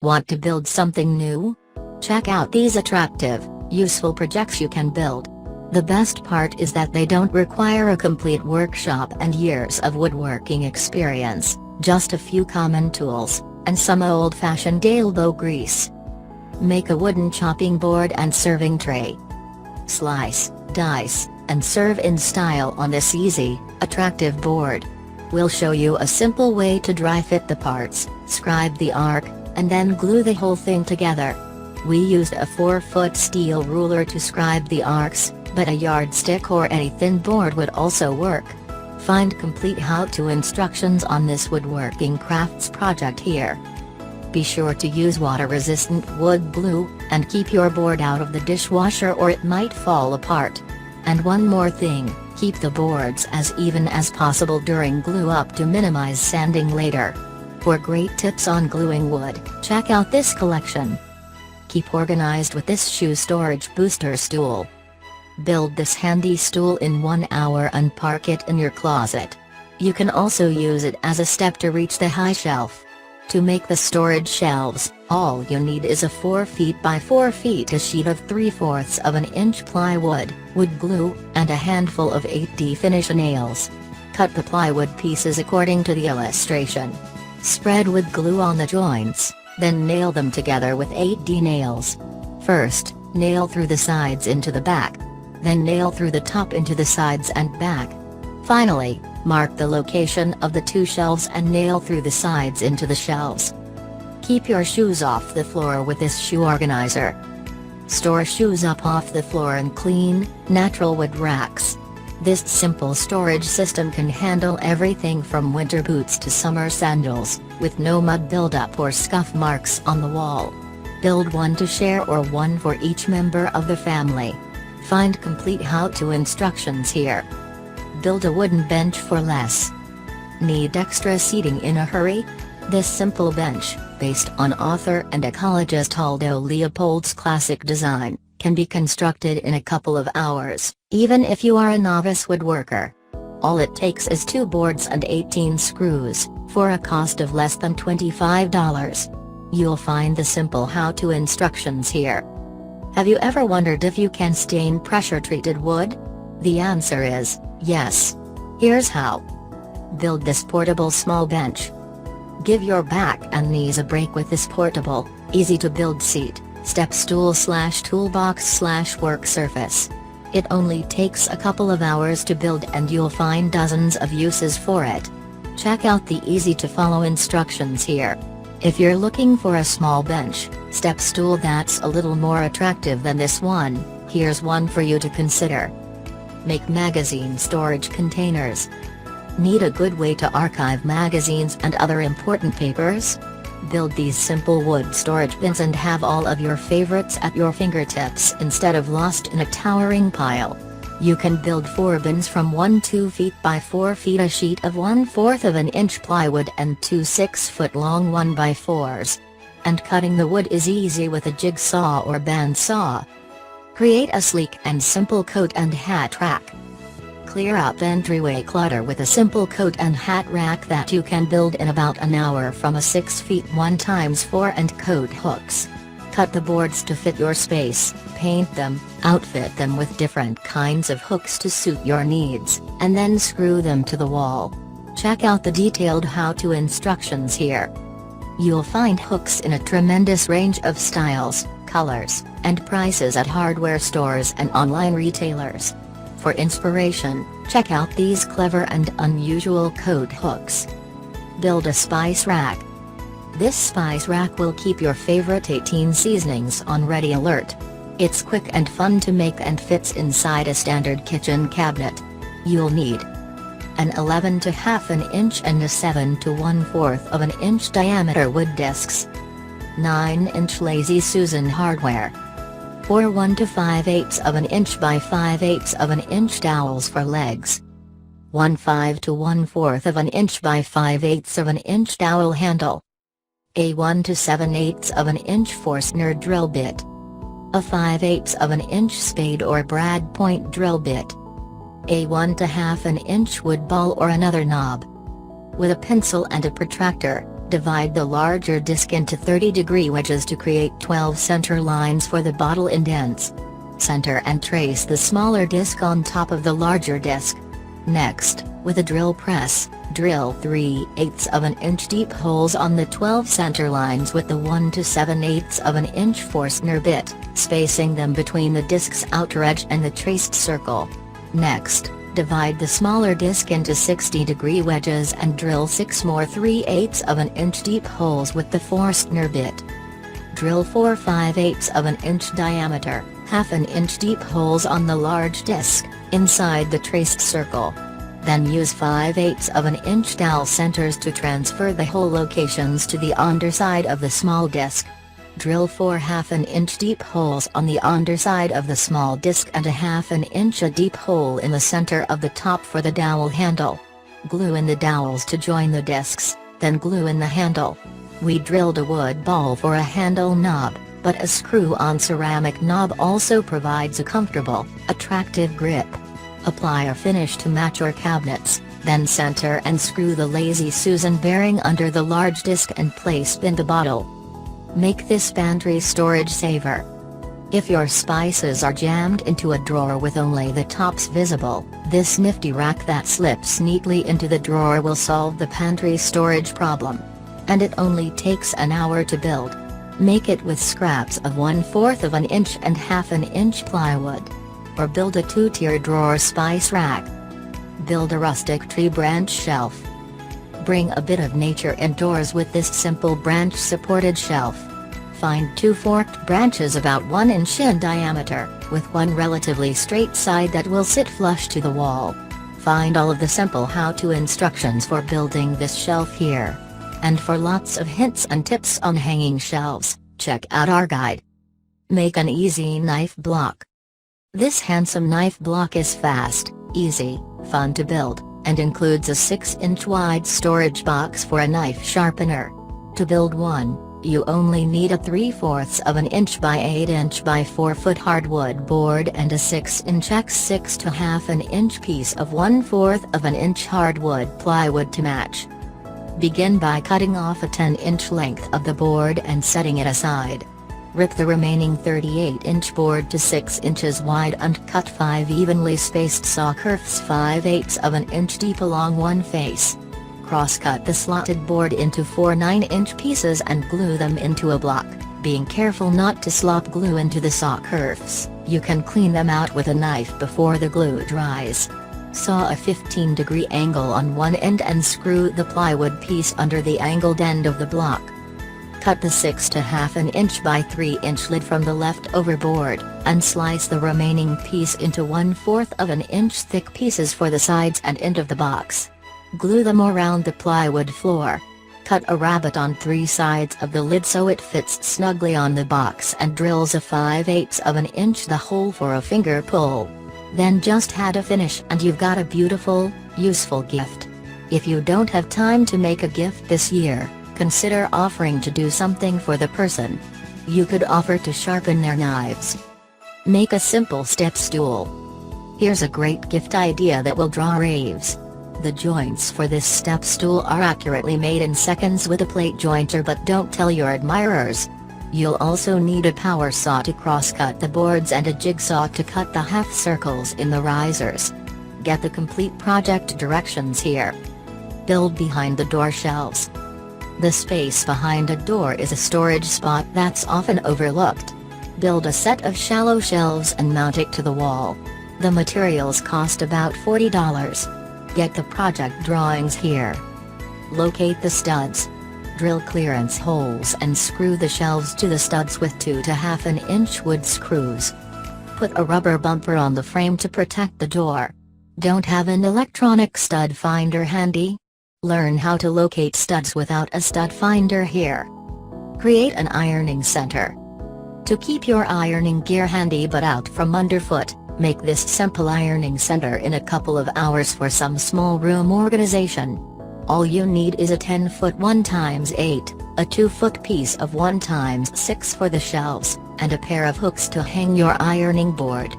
Want to build something new? Check out these attractive, useful projects you can build. The best part is that they don't require a complete workshop and years of woodworking experience, just a few common tools, and some old-fashioned elbow grease. Make a wooden chopping board and serving tray. Slice, dice, and serve in style on this easy, attractive board. We'll show you a simple way to dry fit the parts, scribe the arc, and then glue the whole thing together. We used a 4-foot steel ruler to scribe the arcs, but a yardstick or any thin board would also work. Find complete how-to instructions on this woodworking crafts project here. Be sure to use water-resistant wood glue, and keep your board out of the dishwasher or it might fall apart. And one more thing, keep the boards as even as possible during glue up to minimize sanding later. For great tips on gluing wood, check out this collection. Keep organized with this shoe storage booster stool. Build this handy stool in 1 hour and park it in your closet. You can also use it as a step to reach the high shelf. To make the storage shelves, all you need is a 4 feet by 4 feet a sheet of 3/4 of an inch plywood, wood glue, and a handful of 8D finish nails. Cut the plywood pieces according to the illustration. Spread wood glue on the joints, then nail them together with 8D nails. First, nail through the sides into the back. Then nail through the top into the sides and back. Finally, mark the location of the 2 shelves and nail through the sides into the shelves. Keep your shoes off the floor with this shoe organizer. Store shoes up off the floor in clean, natural wood racks. This simple storage system can handle everything from winter boots to summer sandals, with no mud buildup or scuff marks on the wall. Build one to share or one for each member of the family. Find complete how-to instructions here. Build a wooden bench for less. Need extra seating in a hurry? This simple bench, based on author and ecologist Aldo Leopold's classic design, can be constructed in a couple of hours, even if you are a novice woodworker. All it takes is 2 boards and 18 screws, for a cost of less than $25. You'll find the simple how-to instructions here. Have you ever wondered if you can stain pressure-treated wood? The answer is yes. Here's how. Build this portable small bench. Give your back and knees a break with this portable, easy-to-build seat, step stool/toolbox/work surface. It only takes a couple of hours to build and you'll find dozens of uses for it. Check out the easy-to-follow instructions here. If you're looking for a small bench, step stool that's a little more attractive than this one, here's one for you to consider. Make magazine storage containers. Need a good way to archive magazines and other important papers? Build these simple wood storage bins and have all of your favorites at your fingertips instead of lost in a towering pile. You can build 4 bins from 2 feet by 4 feet a sheet of 1/4 of an inch plywood and 2 6-foot-long 1x4s. And cutting the wood is easy with a jigsaw or bandsaw. Create a sleek and simple coat and hat rack. Clear up entryway clutter with a simple coat and hat rack that you can build in about an hour from a 6 feet 1x4 and coat hooks. Cut the boards to fit your space, paint them, outfit them with different kinds of hooks to suit your needs, and then screw them to the wall. Check out the detailed how-to instructions here. You'll find hooks in a tremendous range of styles, colors, and prices at hardware stores and online retailers. For inspiration, check out these clever and unusual coat hooks. Build a spice rack. This spice rack will keep your favorite 18 seasonings on ready alert. It's quick and fun to make and fits inside a standard kitchen cabinet. You'll need an 11 to 1/2 inch and a 7 to 1/4 of an inch diameter wood discs. 9-inch Lazy Susan hardware. 4 1 to 5/8 of an inch by 5/8 of an inch dowels for legs. 1 5 to 1/4 of an inch by 5/8 of an inch dowel handle. A 1 to 7/8 of an inch Forstner drill bit. A 5/8 of an inch spade or brad point drill bit. A 1 to 1/2 inch wood ball or another knob. With a pencil and a protractor, Divide the larger disc into 30-degree wedges to create 12 center lines for the bottle indents. Center and trace the smaller disc on top of the larger disc. Next, with a drill press, drill 3/8 of an inch deep holes on the 12 center lines with the 1 to 7/8 of an inch Forstner bit, spacing them between the disc's outer edge and the traced circle. Next, divide the smaller disc into 60-degree wedges and drill 6 more 3/8 of an inch deep holes with the Forstner bit. Drill 4 5/8 of an inch diameter, half an inch deep holes on the large disc, inside the traced circle. Then use 5/8 of an inch dowel centers to transfer the hole locations to the underside of the small disc. Drill 4 half an inch deep holes on the underside of the small disc and a half an inch a deep hole in the center of the top for the dowel handle. Glue in the dowels to join the discs, then glue in the handle. We drilled a wood ball for a handle knob, but a screw-on ceramic knob also provides a comfortable, attractive grip. Apply a finish to match your cabinets, then center and screw the Lazy Susan bearing under the large disc and place in the bottle. Make this pantry storage saver. If your spices are jammed into a drawer with only the tops visible, this nifty rack that slips neatly into the drawer will solve the pantry storage problem. And it only takes an hour to build. Make it with scraps of 1/4 of an inch and half an inch plywood. Or build a 2-tier drawer spice rack. Build a rustic tree branch shelf. Bring a bit of nature indoors with this simple branch-supported shelf. Find 2 forked branches about 1 inch in diameter, with one relatively straight side that will sit flush to the wall. Find all of the simple how-to instructions for building this shelf here. And for lots of hints and tips on hanging shelves, check out our guide. Make an easy knife block. This handsome knife block is fast, easy, fun to build, and includes a 6-inch wide storage box for a knife sharpener. To build one, you only need a 3/4 of an inch by 8 inch by 4 foot hardwood board and a 6-inch x 6 to half an inch piece of 1/4 of an inch hardwood plywood to match. Begin by cutting off a 10-inch length of the board and setting it aside. Rip the remaining 38-inch board to 6 inches wide and cut 5 evenly spaced saw curves 5/8 of an inch deep along one face. Cross-cut the slotted board into 4 9-inch pieces and glue them into a block, being careful not to slop glue into the saw curves. You can clean them out with a knife before the glue dries. Saw a 15-degree angle on one end and screw the plywood piece under the angled end of the block. Cut the 6 to half an inch by 3-inch lid from the leftover board, and slice the remaining piece into 1/4 of an inch thick pieces for the sides and end of the box. Glue them around the plywood floor. Cut a rabbet on 3 sides of the lid so it fits snugly on the box and drills a 5/8 of an inch the hole for a finger pull. Then just add a finish and you've got a beautiful, useful gift. If you don't have time to make a gift this year, consider offering to do something for the person. You could offer to sharpen their knives. Make a simple step stool. Here's a great gift idea that will draw raves. The joints for this step stool are accurately made in seconds with a plate jointer, but don't tell your admirers. You'll also need a power saw to cross-cut the boards and a jigsaw to cut the half circles in the risers. Get the complete project directions here. Build behind the door shelves. The space behind a door is a storage spot that's often overlooked. Build a set of shallow shelves and mount it to the wall. The materials cost about $40. Get the project drawings here. Locate the studs. Drill clearance holes and screw the shelves to the studs with 2 to half an inch wood screws. Put a rubber bumper on the frame to protect the door. Don't have an electronic stud finder handy? Learn how to locate studs without a stud finder here. Create an ironing center. To keep your ironing gear handy but out from underfoot, make this simple ironing center in a couple of hours for some small room organization. All you need is a 10-foot 1x8, a 2-foot piece of 1x6 for the shelves, and a pair of hooks to hang your ironing board.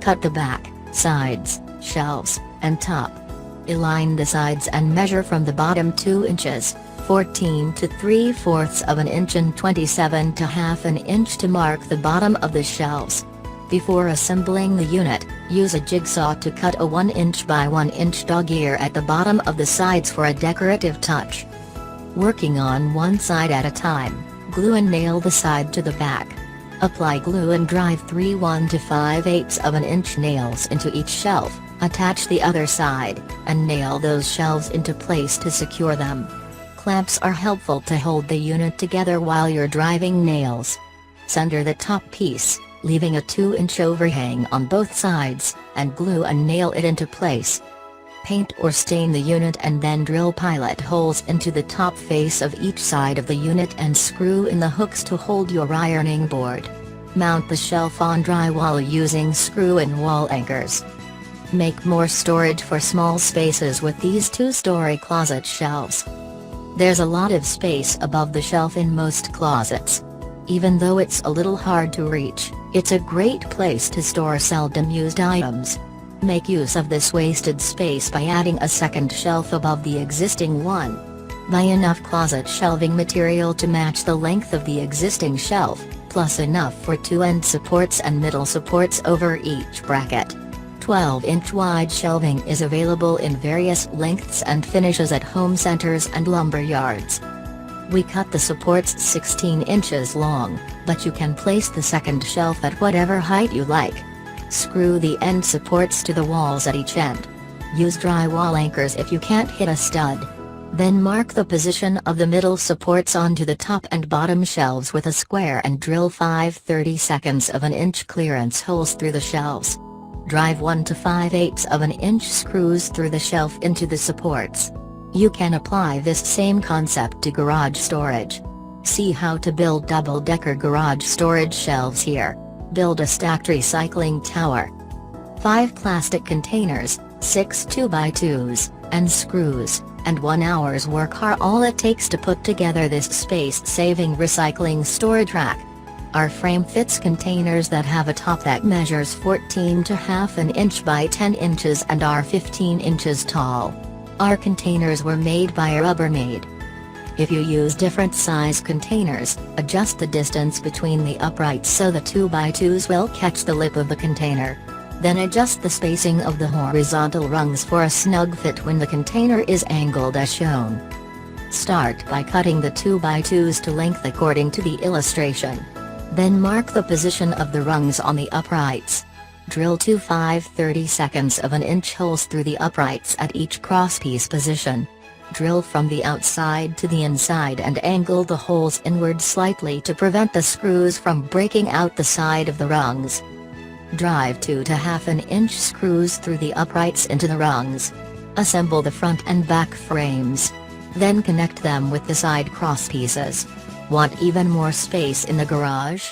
Cut the back, sides, shelves, and top. Align the sides and measure from the bottom 2 inches. 14 to 3/4 of an inch and 27 to half an inch to mark the bottom of the shelves. Before assembling the unit, use a jigsaw to cut a 1 inch by 1 inch dog ear at the bottom of the sides for a decorative touch. Working on one side at a time, glue and nail the side to the back. Apply glue and drive 3 1 to 5/8 of an inch nails into each shelf, attach the other side, and nail those shelves into place to secure them. Clamps are helpful to hold the unit together while you're driving nails. Center the top piece, leaving a 2-inch overhang on both sides, and glue and nail it into place. Paint or stain the unit and then drill pilot holes into the top face of each side of the unit and screw in the hooks to hold your ironing board. Mount the shelf on drywall using screw-in wall anchors. Make more storage for small spaces with these 2-story closet shelves. There's a lot of space above the shelf in most closets. Even though it's a little hard to reach, it's a great place to store seldom used items. Make use of this wasted space by adding a second shelf above the existing one. Buy enough closet shelving material to match the length of the existing shelf, plus enough for 2 end supports and middle supports over each bracket. 12-inch wide shelving is available in various lengths and finishes at home centers and lumber yards. We cut the supports 16 inches long, but you can place the second shelf at whatever height you like. Screw the end supports to the walls at each end. Use drywall anchors if you can't hit a stud. Then mark the position of the middle supports onto the top and bottom shelves with a square and drill 5/32 of an inch clearance holes through the shelves. Drive 1 to 5/8 of an inch screws through the shelf into the supports. You can apply this same concept to garage storage. See how to build double-decker garage storage shelves here. Build a stacked recycling tower. 5 plastic containers, 6 2x2s, and screws, and 1 hour's work are all it takes to put together this space-saving recycling storage rack. Our frame fits containers that have a top that measures 14 to half an inch by 10 inches and are 15 inches tall. Our containers were made by Rubbermaid. If you use different size containers, adjust the distance between the uprights so the 2x2s will catch the lip of the container. Then adjust the spacing of the horizontal rungs for a snug fit when the container is angled as shown. Start by cutting the 2x2s to length according to the illustration. Then mark the position of the rungs on the uprights. Drill 2 5/32 of an inch holes through the uprights at each crosspiece position. Drill from the outside to the inside and angle the holes inward slightly to prevent the screws from breaking out the side of the rungs. Drive 2 to half an inch screws through the uprights into the rungs. Assemble the front and back frames. Then connect them with the side crosspieces. Want even more space in the garage?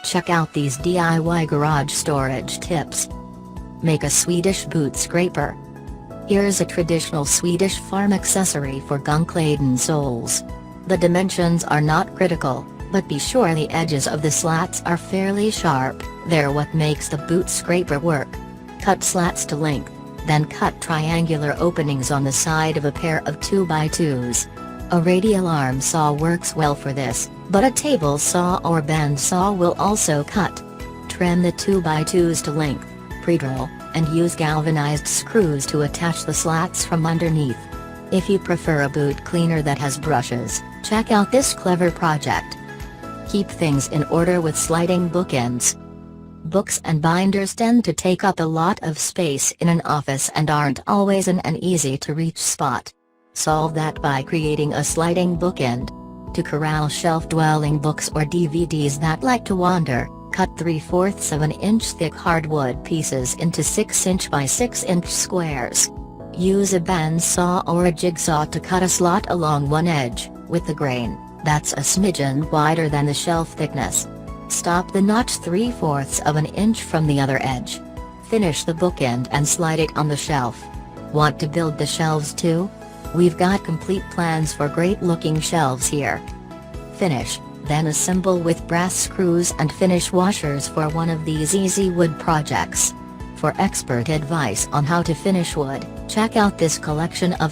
Check out these DIY garage storage tips. Make a Swedish boot scraper. Here's a traditional Swedish farm accessory for gunk-laden soles. The dimensions are not critical, but be sure the edges of the slats are fairly sharp. They're what makes the boot scraper work. Cut slats to length, then cut triangular openings on the side of a pair of 2x2s. A radial arm saw works well for this, but a table saw or band saw will also cut. Trim the 2x2s to length, pre-drill, and use galvanized screws to attach the slats from underneath. If you prefer a boot cleaner that has brushes, check out this clever project. Keep things in order with sliding bookends. Books and binders tend to take up a lot of space in an office and aren't always in an easy-to-reach spot. Solve that by creating a sliding bookend. To corral shelf-dwelling books or DVDs that like to wander, cut 3/4 of an inch thick hardwood pieces into 6-inch by 6-inch squares. Use a bandsaw or a jigsaw to cut a slot along one edge, with the grain that's a smidgen wider than the shelf thickness. Stop the notch 3/4 of an inch from the other edge. Finish the bookend and slide it on the shelf. Want to build the shelves too? We've got complete plans for great-looking shelves here. Finish, then assemble with brass screws and finish washers for one of these easy wood projects. For expert advice on how to finish wood, check out this collection of